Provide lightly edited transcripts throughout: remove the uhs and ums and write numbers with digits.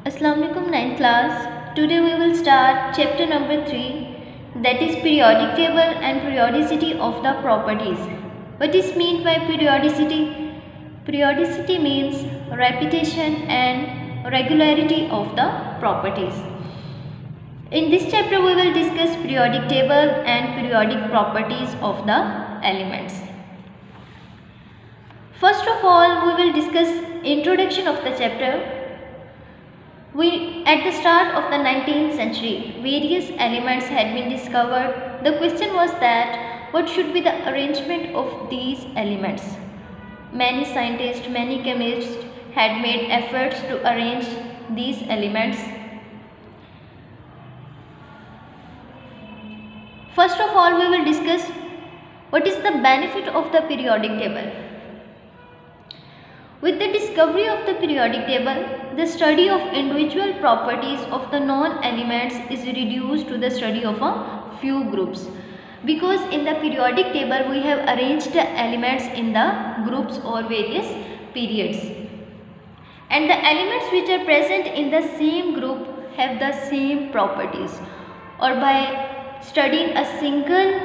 Assalamualaikum 9th class. Today we will start chapter number 3, that is periodic table and periodicity of the properties. What is meant by periodicity? Periodicity means repetition and regularity of the properties. In this chapter we will discuss periodic table and periodic properties of the elements. First of all, we will discuss introduction of the chapter. At the start of the 19th century, various elements had been discovered. The question was that what should be the arrangement of these elements? Many scientists, many chemists had made efforts to arrange these elements. First of all, we will discuss what is the benefit of the periodic table. With the discovery of the periodic table, the study of individual properties of the known elements is reduced to the study of a few groups. Because in the periodic table we have arranged the elements in the groups or various periods. And the elements which are present in the same group have the same properties. Or by studying a single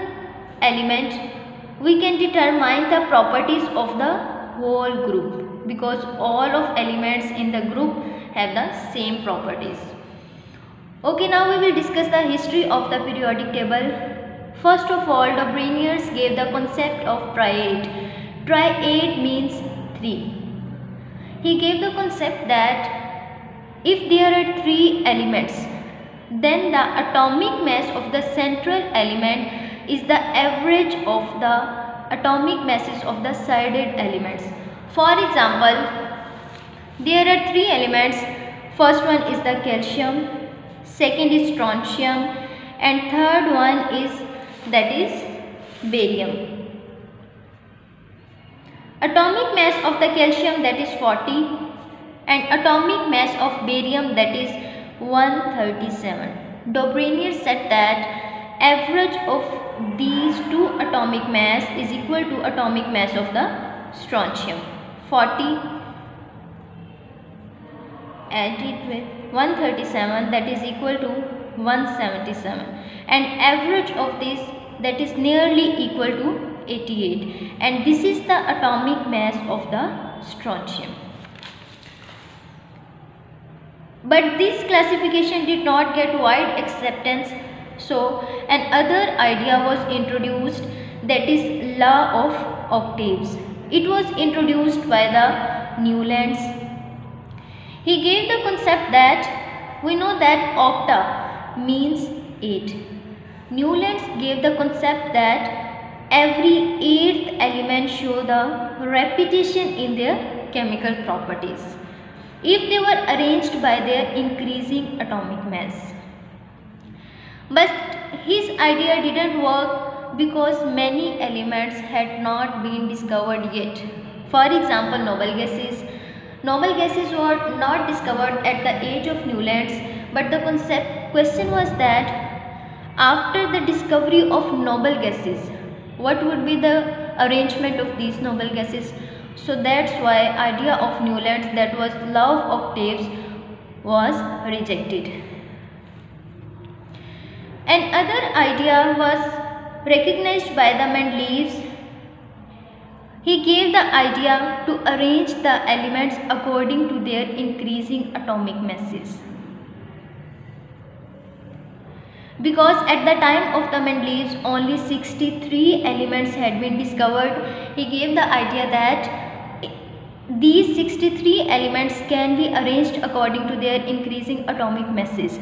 element, we can determine the properties of the whole group, because all of elements in the group have the same properties. Okay, now we will discuss the history of the periodic table. First of all, the Breniers gave the concept of triad. Triad means 3. He gave the concept that if there are 3 elements, then the atomic mass of the central element is the average of the atomic masses of the sided elements. For example, there are 3 elements. First one is the calcium, second is strontium, and third one is barium. Atomic mass of the calcium, that is 40, and atomic mass of barium, that is 137. Brenier said that average of these 2 atomic mass is equal to atomic mass of the strontium. 40 added with 137, that is equal to 177, and average of this, that is nearly equal to 88, and this is the atomic mass of the strontium. But this classification did not get wide acceptance, so another idea was introduced, that is law of octaves. It was introduced by the Newlands. He gave the concept that we know that octa means 8. Newlands gave the concept that every 8th element show the repetition in their chemical properties if they were arranged by their increasing atomic mass. But his idea didn't work because many elements had not been discovered yet. For example, noble gases. Noble gases were not discovered at the age of Newlands, but the question was that after the discovery of noble gases, what would be the arrangement of these noble gases? So that's why idea of Newlands, that was law of octaves, was rejected. Another idea was recognized by the Mendeleev. He gave the idea to arrange the elements according to their increasing atomic masses. Because at the time of the Mendeleev, only 63 elements had been discovered, he gave the idea that these 63 elements can be arranged according to their increasing atomic masses.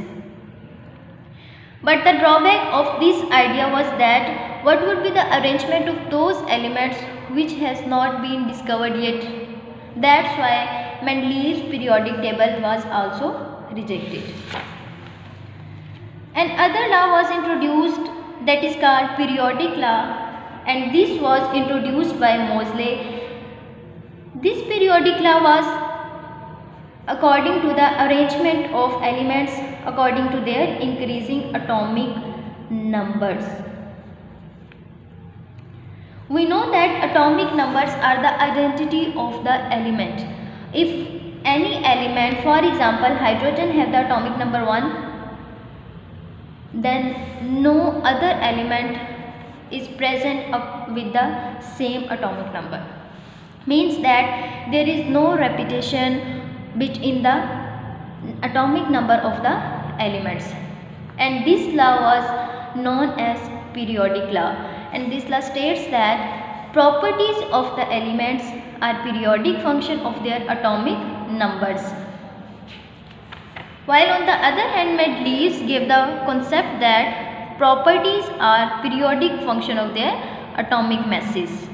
But the drawback of this idea was that what would be the arrangement of those elements which has not been discovered yet. That's why Mendeleev's periodic table was also rejected. Another law was introduced, that is called periodic law, and this was introduced by Moseley. This periodic law was according to the arrangement of elements according to their increasing atomic numbers. We know that atomic numbers are the identity of the element. If any element, for example hydrogen have the atomic number 1, then no other element is present with the same atomic number. Means that there is no repetition between the atomic number of the elements, and this law was known as periodic law. And this law states that properties of the elements are periodic function of their atomic numbers. While on the other hand, Mendeleev gave the concept that properties are periodic function of their atomic masses.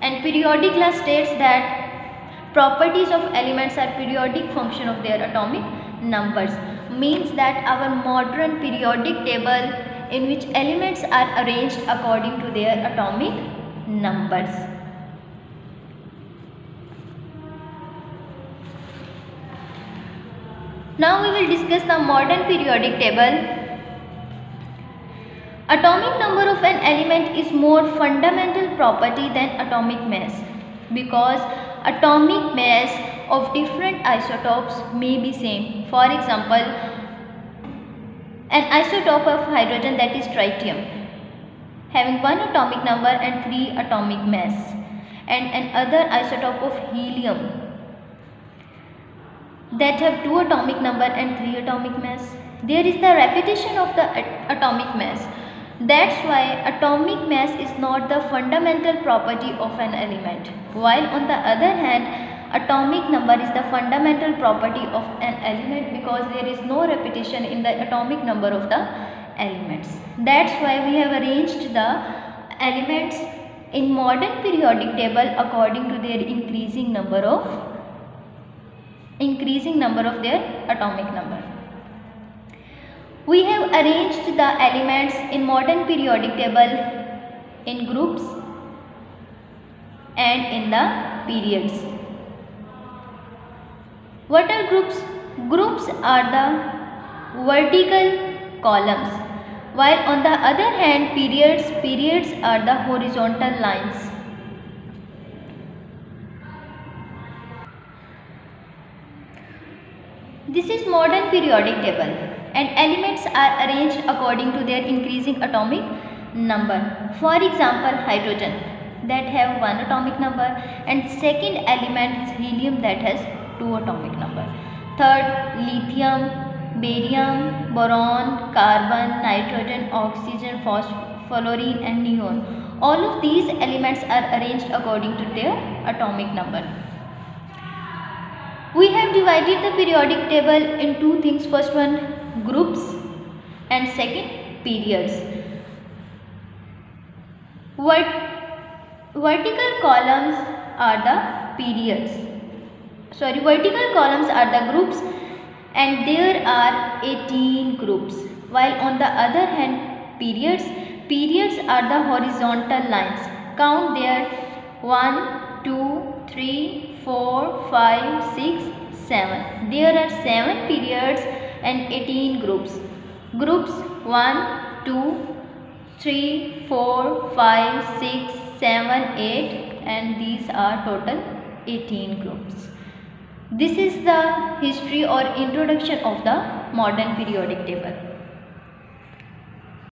And periodic law states that properties of elements are periodic function of their atomic numbers. Means that our modern periodic table in which elements are arranged according to their atomic numbers. Now we will discuss the modern periodic table. Atomic number of an element is more fundamental property than atomic mass, because atomic mass of different isotopes may be same. For example, an isotope of hydrogen, that is tritium, having 1 atomic number and 3 atomic mass, and another isotope of helium that have 2 atomic number and 3 atomic mass. There is the repetition of the atomic mass. That's why atomic mass is not the fundamental property of an element, while on the other hand atomic number is the fundamental property of an element, because there is no repetition in the atomic number of the elements. That's why we have arranged the elements in modern periodic table according to their increasing number of their atomic number. We have arranged the elements in modern periodic table in groups and in the periods. What are groups? Groups are the vertical columns, while on the other hand periods are the horizontal lines. This is modern periodic table, and elements are arranged according to their increasing atomic number. For example, hydrogen that have 1 atomic number, and second element is helium that has 2 atomic number. Third, lithium, barium, boron, carbon, nitrogen, oxygen, fluorine and neon. All of these elements are arranged according to their atomic number. We have divided the periodic table in two things. First one, groups, and second, periods. Vertical columns are the periods. Vertical columns are the groups, and there are 18 groups. While on the other hand, periods are the horizontal lines. Count there: 1, 2, 3, 4, 5, 6, 7. There are 7 periods and 18 groups. Groups 1, 2, 3, 4, 5, 6, 7, 8, and these are total 18 groups. This is the history or introduction of the modern periodic table.